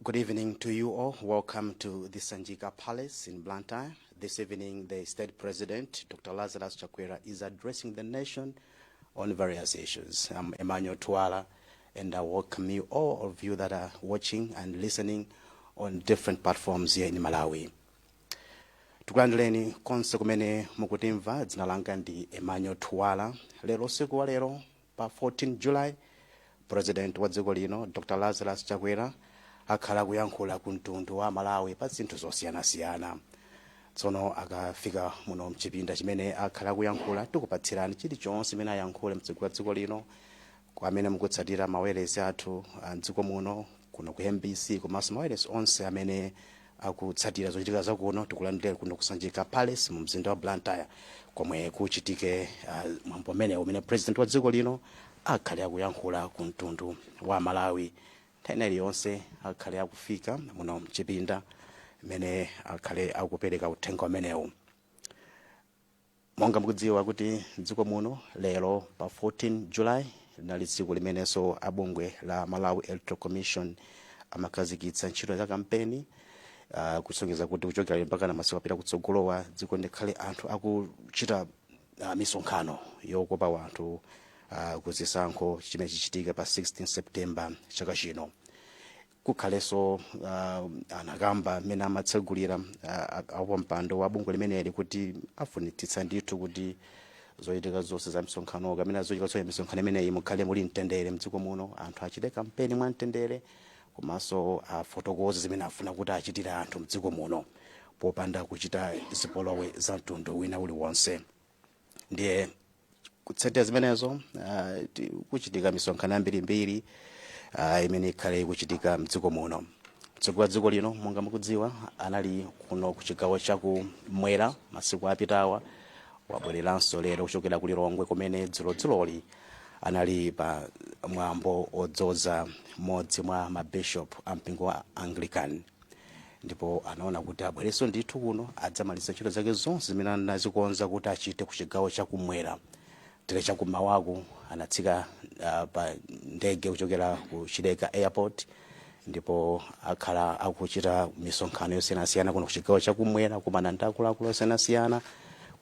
Good evening to you all. Welcome to the Sanjika Palace in Blantyre. This evening, the State President, Dr. Lazarus Chakwera, is addressing the nation on various issues. I'm Emmanuel Tuala, and I welcome you, all of you that are watching and listening on different platforms here in Malawi. Tukulandireni konse kumene mukutimva. Dzina langa ndi Emmanuel Tuala. Lero siku wa lero pa 14 July, President wa dziko lino Dr. Lazarus Chakwera akhala kuyankhula ku mtundu wa Malawi pa zinthu zosiyanasiyana. Tsono akafika muno mchipinda chimene akhala kuyankhula tikupatsirani chilichonse chimene ayankhule mdziko wa dziko lino kwa amene mukutsatira mawailesi athu mdziko muno kuno ku MBC komanso mawailesi onse amene akutsatira zochitika zakuno. Tikulandira kuno kusanjika Palace mu mzinda wa Blantyre komwe kuchitike mwambo umene President wa dziko lino akhale akuyankhula ku mtundu wa Malawi. Nthawi iliyonse akhale akufika muno mchipinda mene akhale akupereka uthenga umenewu. Monga mukudziwa kuti dziko muno lero pa 14 July linali tsiku limenenso abungwe la Malawi Electoral Commission amakazikitsa ntchito za kampeni kusonyeza kuti kuchokera mpaka na masiku apita kutsogolowa dziko ndikhale anthu akuchita misonkhano yokopa wanthu kuzisankho chimene chichitika pa 16 September chaka chino. Kukhalenso anakamba mene amatsegulira apo mpando wa bungwe limeneli kuti afunitsitsa ndithu kuti zochitika zonse za misonkhano kamene zochitika zonse misonkhano imeneyi mukhale muli mtendere mdziko muno, anthu achite kampeni mwa mtendere komanso afotokoze zimene afuna kuti achitira anthu mdziko muno popanda kuchita zipolowe za mtundu wina uliwonse. Ndiye kutsatira zimenezo kuchitika misonkhano ambirimbiri imene ikhale kuchitika mdziko muno. Mtsogoleri wa dziko lino monga mukudziwa anali kuno ku chigawo chakumwera masiku apitawa, wabwereranso lero kuchokera ku Lilongwe kumene dziloli anali pa mwambo odzoza modzi mwa mabishop ampingo wa Anglican, ndipo anaona kuti abwereso ndithu kuno adzamaliza ntchito zake zonse zimene anazikonza kuti achite ku chigawo chakumwera. Tere chakumawaku anatsika pa ndege kuchokera ku Chileka Airport, ndipo akhala akuchita misonkhano yosiyanasiyana kuno ku chigawo chakumwera kumana ndi akuluakulu osiyanasiyana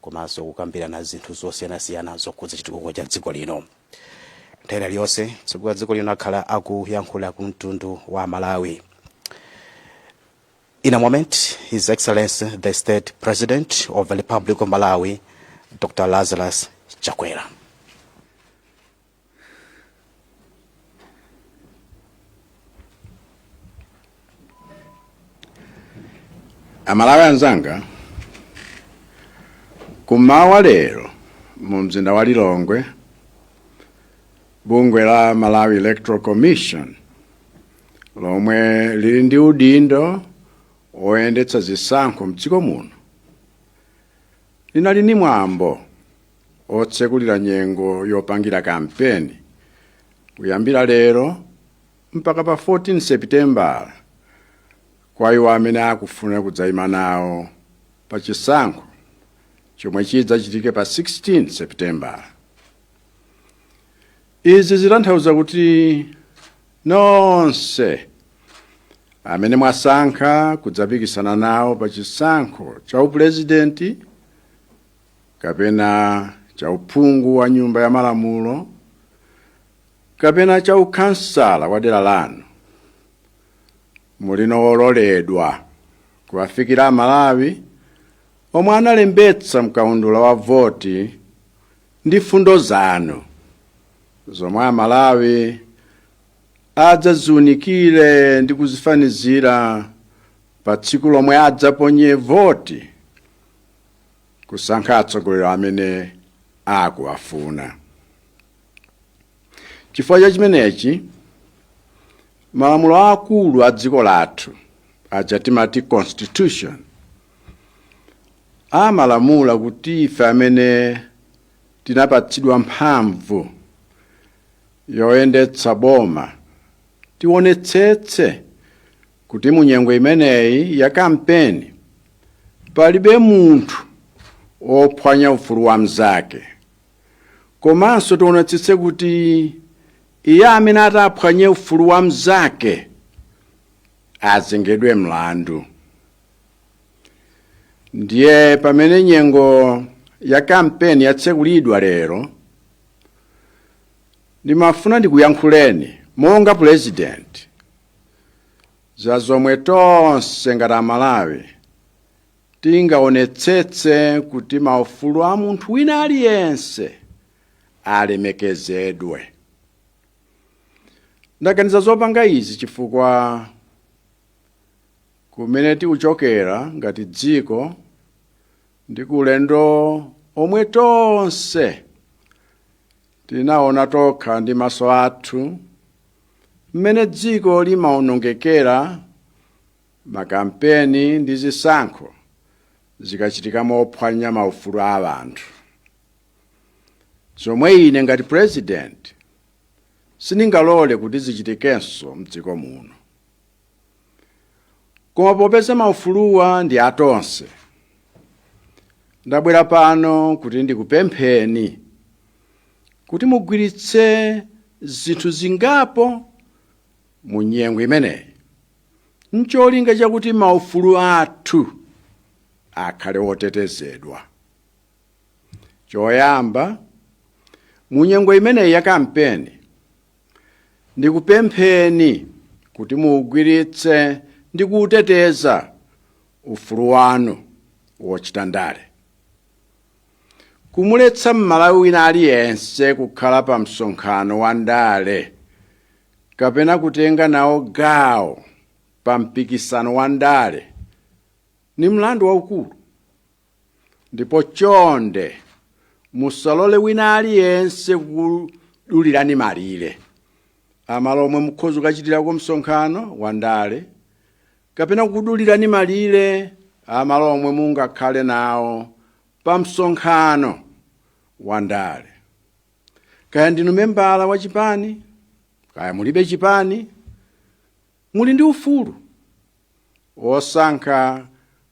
komanso kukambirana zinthu zosiyanasiyana zokhudza chitukuko cha dziko lino. Nthawi iliyonse mtsogoleri wa dziko lino akhala akuyankhula ku mtundu wa Malawi. In a moment, His Excellency the State President of the Republic of Malawi, Dr. Lazarus Chakwera. Amalawi anzanga, kumawa lero mu mzinda wa Lilongwe, bungwe la Malawi Electoral Commission lomwe lili ndi udindo oyendetsa zisankho mdziko muno linali ni mwambo otsekulira nyengo yopangira kampeni kuyambira lero mpaka pa 14 September kwa iwo amene akufuna kudzayima nawo pa chisankho chomwe chidzachitike pa 16 September. Izi zitanthauza kuti nonse amene mwasankha kudzapikisana nawo pa chisankho cha upresidenti kapena cha uphungu wa nyumba ya malamulo kapena cha ukhansala wa dera lanu mulino ololedwa kuwafikira Malawi omwe analembetsa mkaundula wa voti ndi fundo zanu zomwe Malawi adzaziunikire ndi kuzifanizira pa tsiku lomwe adzaponye voti kusankha atsogoleri amene akuwafuna. Chifukwa cha chimenechi, malamulo akulu a dziko lathu aja timati constitution amalamula kuti ife amene tinapatsidwa mphamvu yoyendetsa boma tionetsetse kuti munyengo imeneyi ya kampeni palibe munthu ophwanya ufulu wa mzake, komanso tionetsetse kuti iye amene ataphwanye ufulu wa mzake azengedwe mlandu. Ndiye pamene nyengo ya kampeni yatsekulidwa lero, ndimafuna ndikuyankhuleni monga president za zomwe tonse ngati Amalawi tingaonetsetse kuti maufulu a munthu wina aliyense alemekezedwe. Ndaganiza zopanga izi chifukwa kumene tikuchokera ngati dziko ndi kulendo omwe tonse tinaona tokha ndi maso athu mmene dziko limaonongekera makampeni ndi zisankho zikachitika mophwanya maufulu a anthu. Zomwe ine ngati president sindingalole kuti zichitikenso mdziko muno. Koma popeza maufuluwa ndi atonse, ndabwera pano kuti ndikupempheni kuti mugwiritse zinthu zingapo mu nyengo imeneyi n'cholinga chakuti maufulu athu akhale otetezedwa. Choyamba, mu nyengo imeneyi ya kampeni ndikupempheni kuti mugwiritse ndi kuteteza ufulu wanu wochita ndale. Kumuletsa Mmalawi wina aliyense kukhala pa msonkhano wa ndale kapena kutenga nawo gawo pa mpikisano wa ndale ni mlandu waukulu. Ndipo chonde musalole wina aliyense kudulirani malire amalo omwe mukhoza kuchitirako msonkhano wa ndale kapena kudulirani malire amalo omwe mungakhale nawo pa msonkhano wa ndale. Kaya ndinu membala wa chipani, kaya mulibe chipani, muli ndi ufulu osankha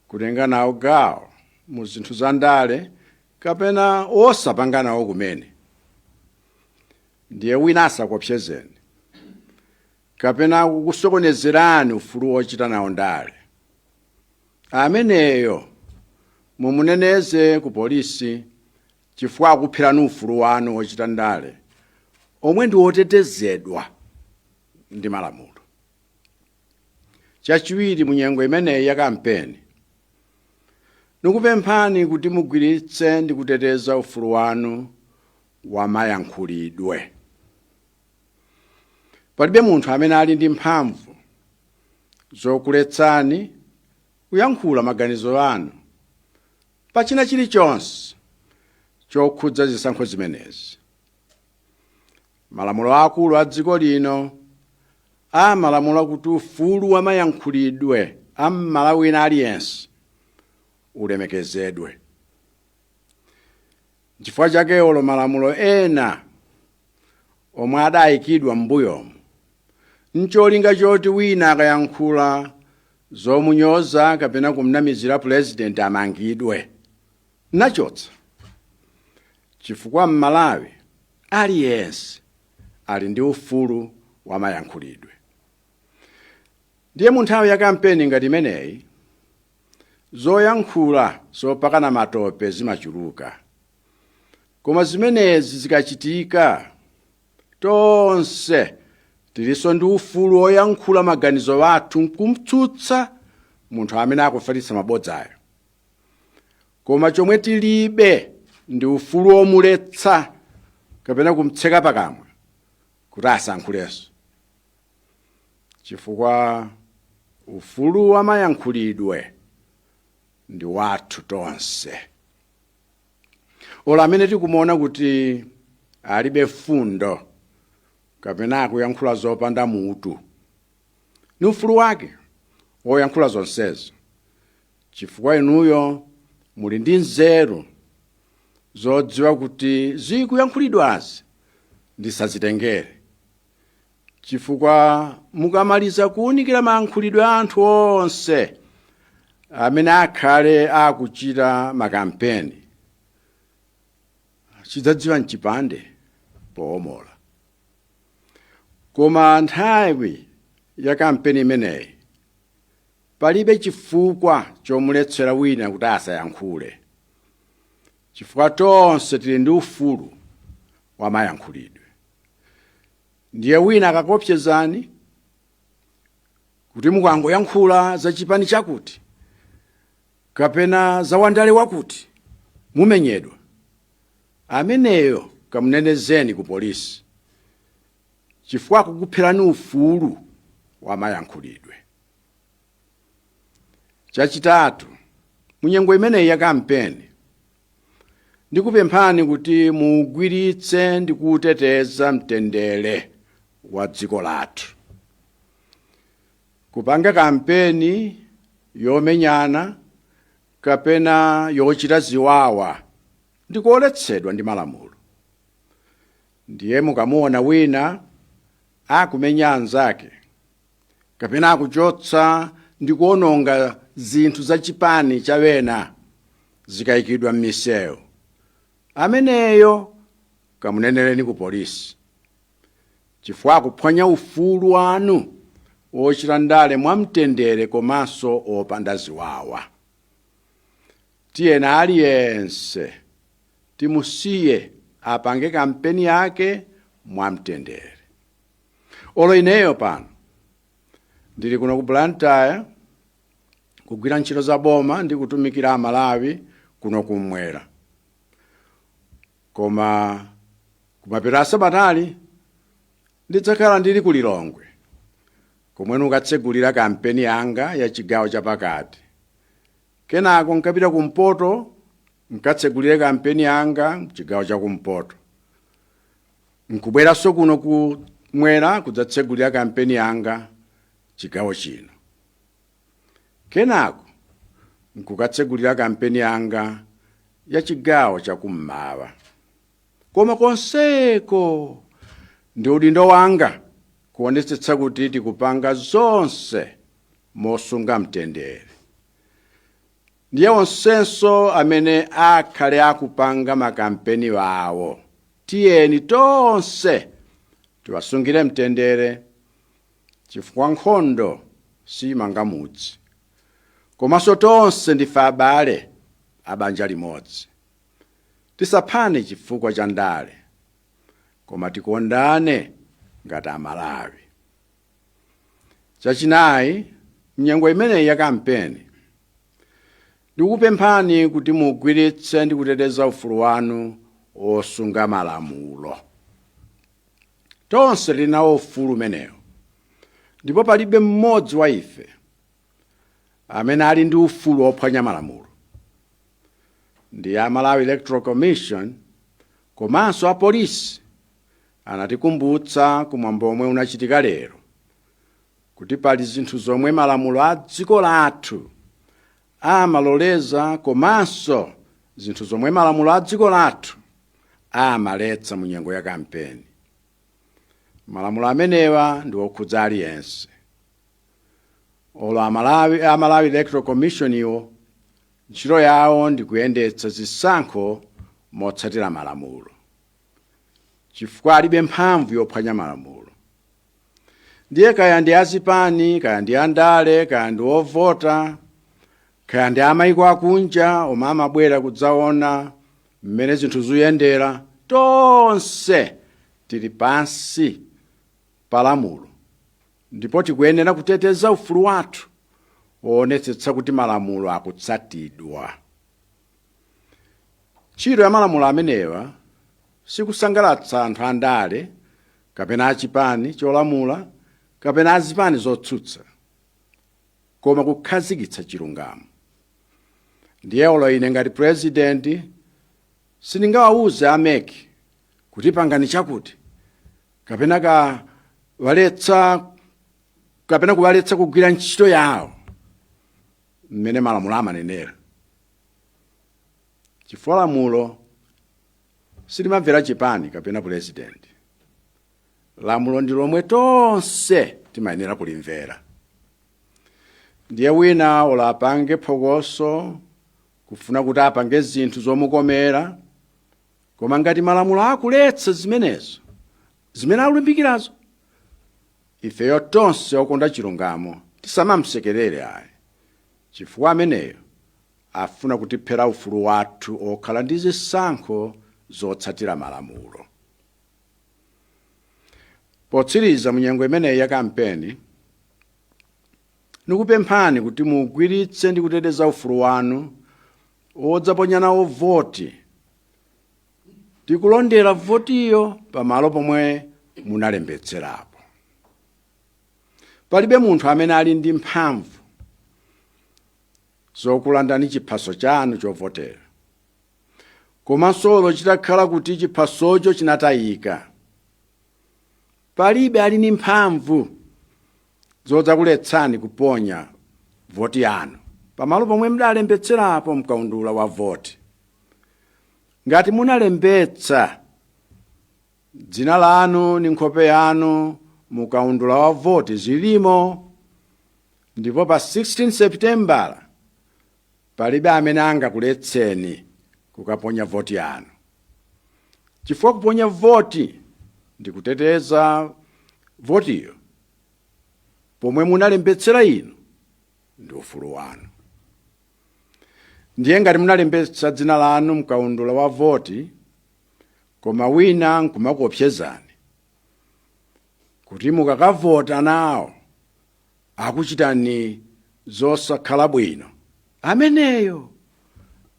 kutenga nawo gawo mu zinthu za ndale kapena osapanga nawo kumene. Ndiye wina asakopsezeni kapena kukusokonezerani ufulu wochita nawo ndale. Ameneyo mumuneneze ku polisi chifukwa akuphirani ufulu wanu wochita ndale omwe ndi wotetezedwa ndi malamulo. Chachiwiri, mu nyengo imeneyi ya kampeni nikupemphani kuti mugwiritse ndi kuteteza ufulu wanu wa mayankhulidwe. Palibe munthu amene ali ndi mphamvu zokuletsani kuyankhula maganizo anu pachina chilichonse chokhudza zisankho zimenezi. Malamulo akulu a dziko lino amalamula kuti ufulu wa mayankhulidwe a Mmalawi wina aliyense ulemekezedwe. Chifukwa chake olo malamulo ena omwe adayikidwa m'mbuyomu n'cholinga choti wina akayankhula zomunyoza kapena kumnamizira president amangidwe nachotsa. Chifukwa Mmalawi aliyense ali ndi ufulu wa mayankhulidwe. Ndiye mu nthawi ya kampeni ngati imeneyi zoyankhula zopakana matope zimachuluka. Koma zimenezi zikachitika tonse tiliso ndi ufulu woyankhula maganizo athu kumtsutsa munthu amene akufalitsa mabodzayo. Koma chomwe tilibe ndi ufulu womuletsa kapena kumtseka pakamwa kuti asankhulenso. Chifukwa ufulu wa mayankhulidwe ndi wathu tonse. Ola amene tikumuona kuti alibe fundo kapena akuyankhula zopanda mutu ni ufulu wake woyankhula zonsezo. Chifukwa inuyo muli ndi nzeru zodziwa kuti zikuyankhulidwazi ndisazitengere. Chifukwa mukamaliza kuunikira mayankhulidwe a anthu onse amene akhale akuchita makampeni chidzadziwa mchipande poomola. Koma nthawi ya kampeni imeneyi palibe chifukwa chomuletsera wina kuti asayankhule, chifukwa tonse tili ndi ufulu wa mayankhulidwe. Ndiye wina akakopsezani kuti mukangoyankhula za chipani chakuti kapena za wandale wakuti mumenyedwa, ameneyo kamunenezeni ku polisi, chifukwa akukupherani ufulu wa mayankhulidwe. Chachitatu, munyengo imeneyi ya kampeni, ndikupemphani kuti mugwiritse ndi kuteteza mtendere wa dziko lathu. Kupanga kampeni yomenyana kapena yochita ziwawa ndikuoletsedwa ndi malamulo. Ndiye mukamuona wina akumenya anzake kapena akuchotsa ndi kuononga zinthu za chipani cha wena zikayikidwa m'misewu, ameneyo kamuneneleni ku polisi, chifukwa akuphwanya ufulu wanu wochita ndale mwamtendere komanso opanda ziwawa. Tiyena aliyense timusiye apange kampeni yake mwamtendere. Olo ineyo pano ndili kuno ku Blantyre kugwira ntchito za boma ndi kutumikira Amalawi kuno kumwera, koma kumapeto a Sabatali ndidzakhala ndili ku Lilongwe komwe ukatsegulira kampeni yanga ya chigawo chapakati. Kenako nkapita kumpoto nkatsegulire kampeni yanga chigawo cha kumpoto. Nkubweranso kuno kumwera kudzatsegulira kampeni yanga chigawo chino. Kenako nkukatsegulira kampeni yanga ya chigawo cha kummawa. Koma konseko ndi udindo wanga kuonetsetsa kuti tikupanga zonse mosunga mtendere. Ndiye onsenso amene akhale akupanga makampeni wawo, tiyeni tonse tiwasungire mtendere, chifukwa nkhondo simanga mudzi, komanso tonse ndife abale abanja limodzi. Tisaphane chifukwa cha ndale, koma tikondane ngati Amalawi. Chachinayi, mnyengo imeneyi ya kampeni, ndikupemphani kuti mugwiritse ndi kuteteza ufulu wanu osunga malamulo. Tonse linawo ufulu umenewo, ndipo palibe mmodzi wa ife amene ali ndi ufulu wophwanya malamulo. Ndi Amalawi Electoral Commission komanso apolisi anatikumbutsa kumwambo omwe unachitika lero kuti pali zinthu zomwe malamulo a dziko lathu amaloleza komanso zinthu zomwe malamulo a dziko lathu amaletsa mu nyengo ya kampeni. Malamulo amenewa ndi okhudza aliyense. Olo Amalawi Electoral Commission iwo ntchito yawo ndi kuyendetsa zisankho motsatira malamulo, chifukwa alibe mphamvu yophwanya malamulo. Ndiye kaya ndi azipani, kaya ndi andale, kaya ndi ovota, kaya ndi amayiko akunja omwe amabwera kudzaona mmene zinthu zikuyendera, tonse tili pansi pa lamulo, ndipo tikuyenera kuteteza ufulu wathu woonetsetsa kuti malamulo akutsatidwa. Ntchito ya malamulo amenewa sikusangalatsa anthu andale kapena achipani cholamula kapena azipani zotsutsa, koma kukhazikitsa chilungamo. Ndiye olo ine ngati president sindingawawuze ameki kuti pangani chakuti kapena kuwaletsa kugwira ntchito yawo mmene malamulo amanenera, chifukwa lamulo silimamvera chipani kapena president. Lamulo ndi lomwe tonse timayenera kulimvera. Ndiye wina ola apange phokoso kufuna kuti apange zinthu zomukomera, koma ngati malamulo akuletsa zimenezo zimene akulimbikirazo, ifeyo tonse okonda chilungamo tisamamsekerere ayi. chifukwa ameneyo afuna kutiphera ufulu wathu okhala ndi zisankho zotsatira malamulo. Potsiriza munyengo imeneyi ya kampeni, nikupemphani kuti mugwiritse ndi kuteteza ufulu wanu odzaponya nawo voti, tikulondera votiyo pamalo pomwe munalembetserapo. Palibe munthu amene ali ndi mphamvu zokulandani chiphaso chanu chovotera, komanso chitakhala kuti chiphasocho chinatayika. Palibe ali ndi mphamvu zodzakuletsani kuponya voti yanu pamalo pomwe mudalembetserapo mkaundula wa voti. Ngati munalembetsa dzina lanu ndi nkhope yanu mukaundula wa voti zilimo, ndipo pa 16 Seputembala palibe amene angakuletseni kukaponya voti yanu, chifukwa kuponya voti ndi kuteteza votiyo pomwe munalembetsera inu ndi ufulu wanu. Ndiye ngati munalembetsa dzina lanu mkaundula wa voti, koma wina nkumakuopsezani kuti mukakavota nawo akuchitani zosakhala bwino, ameneyo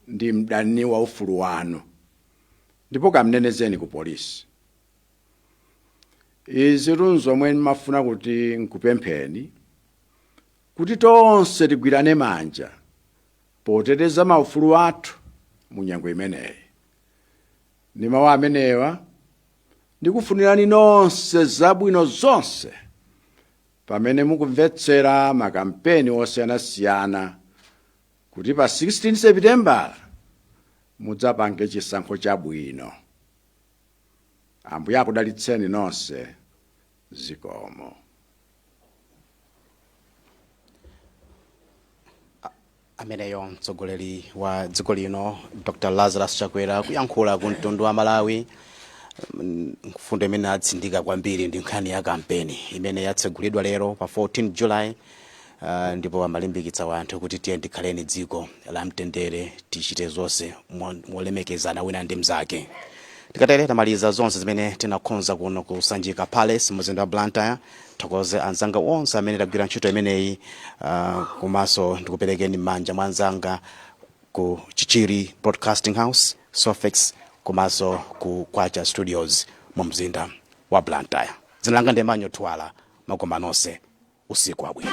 ndi mdani wa ufulu wanu, ndipo kamnenezeni ku polisi. Izi nzomwe mafuna kuti nkupempheni kuti tonse tigwirane manja poteteza maufulu athu munyengo imeneyi. Ndi mawu amenewa ndikufunirani nonse zabwino zonse pamene mukumvetsera makampeni osiyanasiyana kuti pa 16 Seputembala mudzapange chisankho chabwino. Ambuye akudalitseni nonse. Zikomo. Ameneyo mtsogoleri wa dziko lino Dr. Lazarus Chakwera kuyankhula ku mtundu wa Malawi. Mfundo imene atsindika kwambiri ndi nkhani ya kampeni imene yatsegulidwa lero pa 14 July. Ndipo amalimbikitsa wanthu kuti tiye tikhaleni dziko la mtendere, tichite zonse molemekezana wina ndi mnzake. Tikatere tamaliza zonse zimene tinakonza kuno ku Sanjika Palace muzinda wa Blantyre. Thokoze anzanga onse amene tagwira ntchito imeneyi, komanso ndikuperekeni manja mwanzanga ku Chichiri Broadcasting House, Sofex, komanso ku Kwacha Studios mu mzinda wa Blantyre. Dzina langa ndi Manyo Twala. Makoma nonse usiku wabwino.